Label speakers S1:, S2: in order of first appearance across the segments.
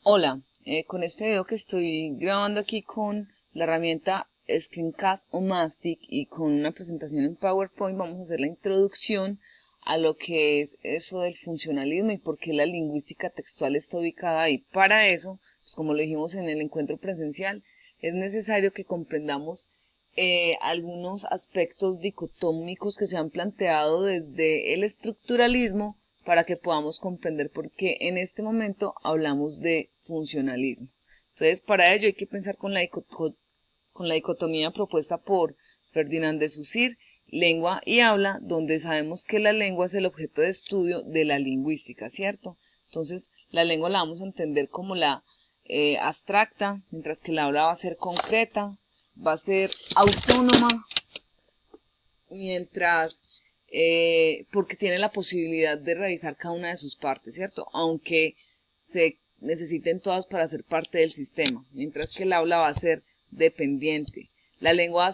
S1: Hola, con este video que estoy grabando aquí con la herramienta Screencast o Mastic y con una presentación en PowerPoint vamos a hacer la introducción a lo que es eso del funcionalismo y por qué la lingüística textual está ubicada ahí. Para eso, pues como lo dijimos en el encuentro presencial, es necesario que comprendamos algunos aspectos dicotómicos que se han planteado desde el estructuralismo para que podamos comprender por qué en este momento hablamos de funcionalismo. Entonces, para ello hay que pensar con la dicotomía propuesta por Ferdinand de Saussure, lengua y habla, donde sabemos que la lengua es el objeto de estudio de la lingüística, ¿cierto? Entonces, la lengua la vamos a entender como la abstracta, mientras que la habla va a ser concreta, va a ser autónoma, mientras porque tiene la posibilidad de realizar cada una de sus partes, ¿cierto? Aunque se necesiten todas para ser parte del sistema, mientras que el habla va a ser dependiente. La lengua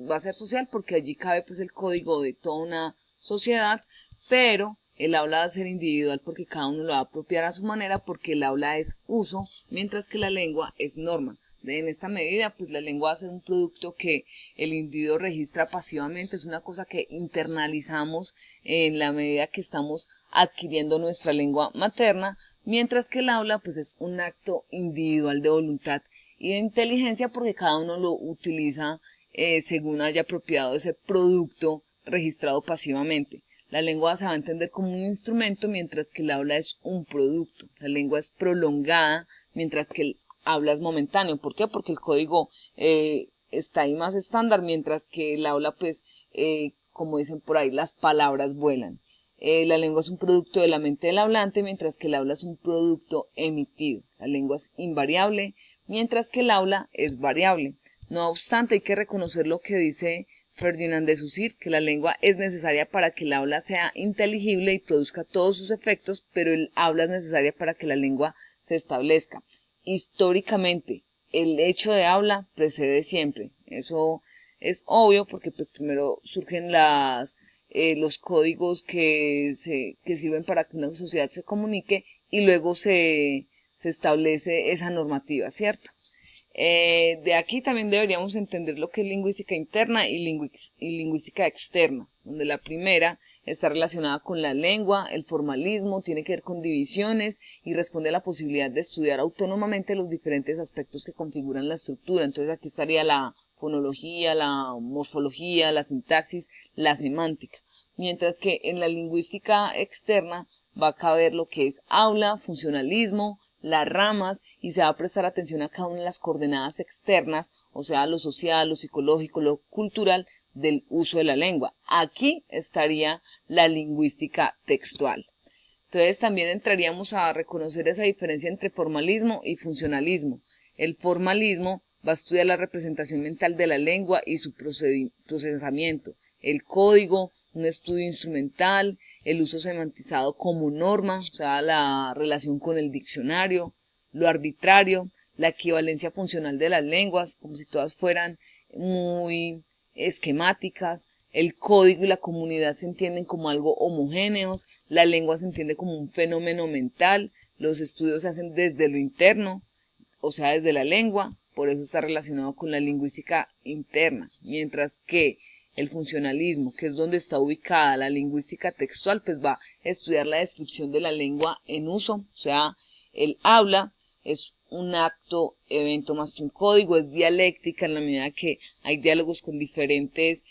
S1: va a ser social porque allí cabe pues el código de toda una sociedad, pero el habla va a ser individual porque cada uno lo va a apropiar a su manera porque el habla es uso, mientras que la lengua es norma. En esta medida, pues la lengua va a ser un producto que el individuo registra pasivamente, es una cosa que internalizamos en la medida que estamos adquiriendo nuestra lengua materna, mientras que el habla pues es un acto individual de voluntad y de inteligencia porque cada uno lo utiliza según haya apropiado ese producto registrado pasivamente. La lengua se va a entender como un instrumento mientras que el habla es un producto. La lengua es prolongada mientras que el habla es momentáneo. ¿Por qué? Porque el código está ahí más estándar, mientras que el habla, pues, como dicen por ahí, las palabras vuelan. La lengua es un producto de la mente del hablante, mientras que el habla es un producto emitido. La lengua es invariable, mientras que el habla es variable. No obstante, hay que reconocer lo que dice Ferdinand de Saussure, que la lengua es necesaria para que el habla sea inteligible y produzca todos sus efectos, pero el habla es necesaria para que la lengua se establezca. Históricamente, el hecho de habla precede siempre. Eso es obvio porque pues primero surgen los códigos que sirven para que una sociedad se comunique y luego se establece esa normativa, ¿cierto? De aquí también deberíamos entender lo que es lingüística interna y lingüística externa, donde la primera está relacionada con la lengua, el formalismo, tiene que ver con divisiones y responde a la posibilidad de estudiar autónomamente los diferentes aspectos que configuran la estructura. Entonces aquí estaría la fonología, la morfología, la sintaxis, la semántica. Mientras que en la lingüística externa va a caber lo que es habla, funcionalismo, las ramas y se va a prestar atención a cada una de las coordenadas externas, o sea, lo social, lo psicológico, lo cultural del uso de la lengua. Aquí estaría la lingüística textual. Entonces también entraríamos a reconocer esa diferencia entre formalismo y funcionalismo. El formalismo va a estudiar la representación mental de la lengua y su procesamiento, el código, un estudio instrumental, el uso semantizado como norma, o sea, la relación con el diccionario, lo arbitrario, la equivalencia funcional de las lenguas, como si todas fueran muy esquemáticas, el código y la comunidad se entienden como algo homogéneos, la lengua se entiende como un fenómeno mental, los estudios se hacen desde lo interno, o sea, desde la lengua, por eso está relacionado con la lingüística interna, mientras que el funcionalismo, que es donde está ubicada la lingüística textual, pues va a estudiar la descripción de la lengua en uso, o sea, el habla es un acto, evento más que un código, es dialéctica en la medida que hay diálogos con diferentes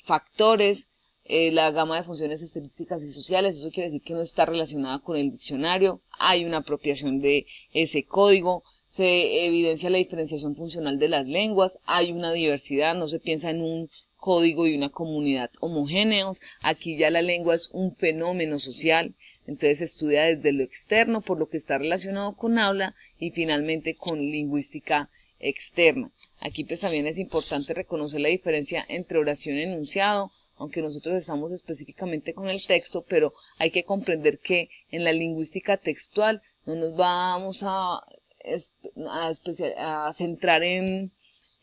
S1: factores, la gama de funciones estadísticas y sociales, eso quiere decir que no está relacionada con el diccionario, hay una apropiación de ese código, se evidencia la diferenciación funcional de las lenguas, hay una diversidad, no se piensa en un código y una comunidad homogéneos, aquí ya la lengua es un fenómeno social, entonces se estudia desde lo externo, por lo que está relacionado con habla y finalmente con lingüística externa. Aquí pues también es importante reconocer la diferencia entre oración y enunciado, aunque nosotros estamos específicamente con el texto, pero hay que comprender que en la lingüística textual no nos vamos a centrar en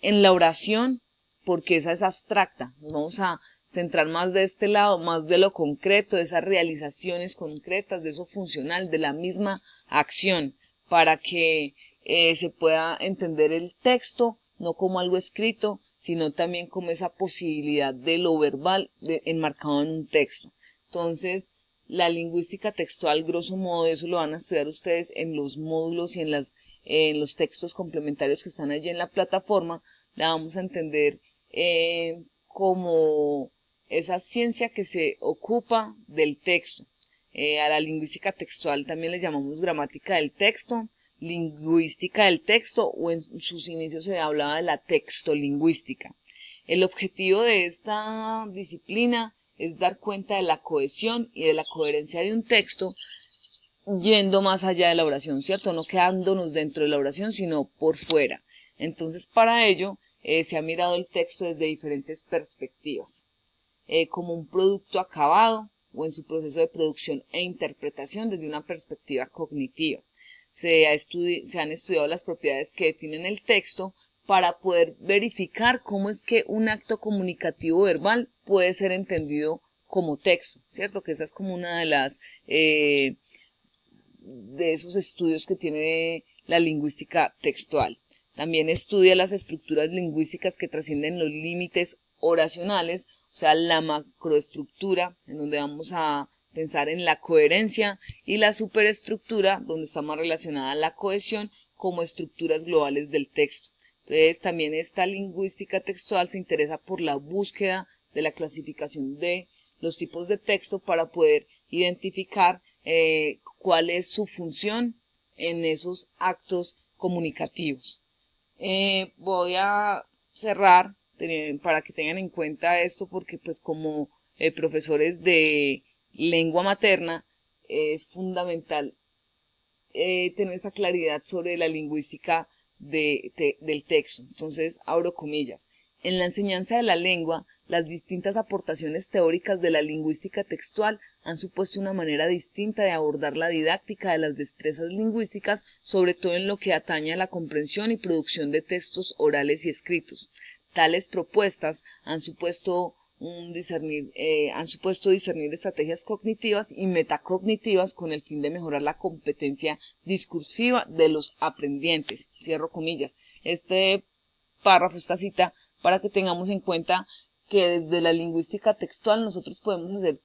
S1: la oración, porque esa es abstracta. Nos vamos a centrar más de este lado, más de lo concreto, de esas realizaciones concretas, de eso funcional, de la misma acción, para que se pueda entender el texto, no como algo escrito, sino también como esa posibilidad de lo verbal enmarcado en un texto. Entonces, la lingüística textual, grosso modo, eso lo van a estudiar ustedes en los módulos y en los textos complementarios que están allí en la plataforma. La vamos a entender como esa ciencia que se ocupa del texto. A la lingüística textual también le llamamos gramática del texto, lingüística del texto, o en sus inicios se hablaba de la textolingüística. El objetivo de esta disciplina es dar cuenta de la cohesión y de la coherencia de un texto, yendo más allá de la oración, ¿cierto? No quedándonos dentro de la oración, sino por fuera. Entonces, para ello, se ha mirado el texto desde diferentes perspectivas, como un producto acabado o en su proceso de producción e interpretación desde una perspectiva cognitiva. Se han estudiado las propiedades que definen el texto para poder verificar cómo es que un acto comunicativo verbal puede ser entendido como texto, ¿cierto? Que esa es como una de esos estudios que tiene la lingüística textual. También estudia las estructuras lingüísticas que trascienden los límites oracionales, o sea, la macroestructura, en donde vamos a pensar en la coherencia, y la superestructura, donde está más relacionada la cohesión, como estructuras globales del texto. Entonces, también esta lingüística textual se interesa por la búsqueda de la clasificación de los tipos de texto para poder identificar cuál es su función en esos actos comunicativos. Voy a cerrar para que tengan en cuenta esto, porque pues como profesores de lengua materna es fundamental tener esa claridad sobre la lingüística del texto. Entonces, abro comillas. En la enseñanza de la lengua, las distintas aportaciones teóricas de la lingüística textual han supuesto una manera distinta de abordar la didáctica de las destrezas lingüísticas, sobre todo en lo que atañe a la comprensión y producción de textos orales y escritos. Tales propuestas han supuesto discernir estrategias cognitivas y metacognitivas con el fin de mejorar la competencia discursiva de los aprendientes. Cierro comillas. Este párrafo, esta cita, para que tengamos en cuenta que desde la lingüística textual nosotros podemos hacer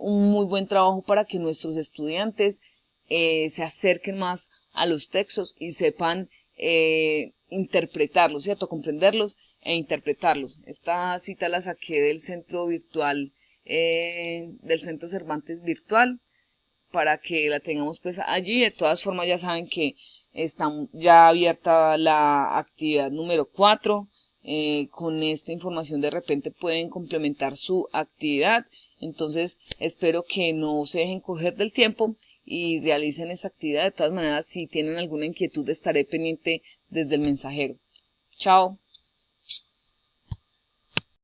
S1: un muy buen trabajo para que nuestros estudiantes se acerquen más a los textos y sepan interpretarlos, ¿cierto? Comprenderlos e interpretarlos. Esta cita la saqué del centro virtual, del Centro Cervantes Virtual, para que la tengamos pues allí. De todas formas ya saben que está ya abierta la actividad número 4. Con esta información de repente pueden complementar su actividad. Entonces espero que no se dejen coger del tiempo y realicen esta actividad. De todas maneras, si tienen alguna inquietud, estaré pendiente desde el mensajero. Chao.